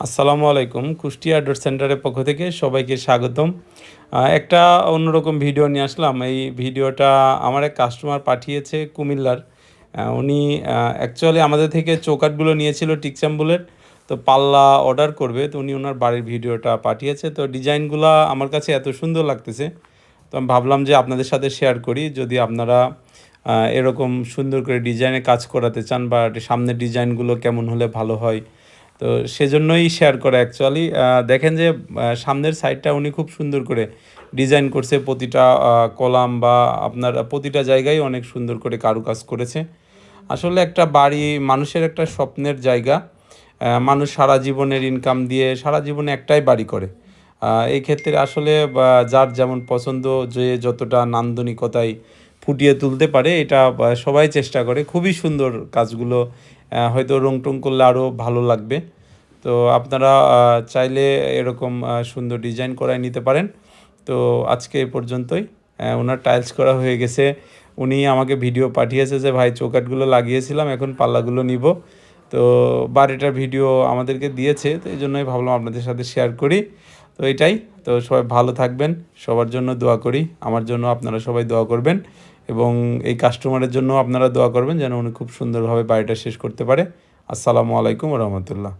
আসসালামু আলাইকুম। কুষ্টিয়া ডট সেন্টারের পক্ষ থেকে সবাইকে স্বাগতম। একটা অন্যরকম ভিডিও নিয়ে আসলাম। এই ভিডিওটা আমার এক কাস্টমার পাঠিয়েছে কুমিল্লার। উনি অ্যাকচুয়ালি আমাদের থেকে চৌকাঠগুলো নিয়েছিল টিকচাম্বুলের। তো পাল্লা অর্ডার করবে। তো উনি ওনার বাড়ির ভিডিওটা পাঠিয়েছে। তো ডিজাইনগুলা আমার কাছে এত সুন্দর লাগতেছে। তো আমি ভাবলাম যে আপনাদের সাথে শেয়ার করি। যদি আপনারা এরকম সুন্দর করে ডিজাইনে কাজ করাতে চান বা সামনের ডিজাইনগুলো কেমন হলে ভালো হয়, তো সেজন্যই শেয়ার করা অ্যাকচুয়ালি। দেখেন যে সামনের সাইডটা উনি খুব সুন্দর করে ডিজাইন করছে, প্রতিটা কলাম বা আপনার প্রতিটা জায়গায় অনেক সুন্দর করে কারুকাজ করেছে। আসলে একটা বাড়ি মানুষের একটা স্বপ্নের জায়গা। মানুষ সারা জীবনের ইনকাম দিয়ে সারা জীবনে একটাই বাড়ি করে। এই ক্ষেত্রে আসলে যার যেমন পছন্দ, যে যতটা নান্দনিকতায় ফুটিয়ে তুলতে পারে এটা সবাই চেষ্টা করে। খুবই সুন্দর কাজগুলো। হয়তো রং টং করলে আরও ভালো লাগবে। তো আপনারা চাইলে এরকম সুন্দর ডিজাইন করায় নিতে পারেন। তো আজকে এই পর্যন্তই। ওনার টাইলস করা হয়ে গেছে। উনি আমাকে ভিডিও পাঠিয়েছে যে ভাই চৌকাঠগুলো লাগিয়েছিলাম, এখন পাল্লাগুলো নিব। তো বাড়িটার ভিডিও আমাদেরকে দিয়েছে, তো এই জন্যই ভাবলাম আপনাদের সাথে শেয়ার করি। তো এটাই। তো সবাই ভালো থাকবেন, সবার জন্য দোয়া করি। আমার জন্য আপনারা সবাই দোয়া করবেন এবং এই কাস্টমারের জন্য আপনারা দোয়া করবেন যেন উনি খুব সুন্দরভাবে বাড়িটা শেষ করতে পারে। আসসালামু আলাইকুম রহমতুল্লাহ।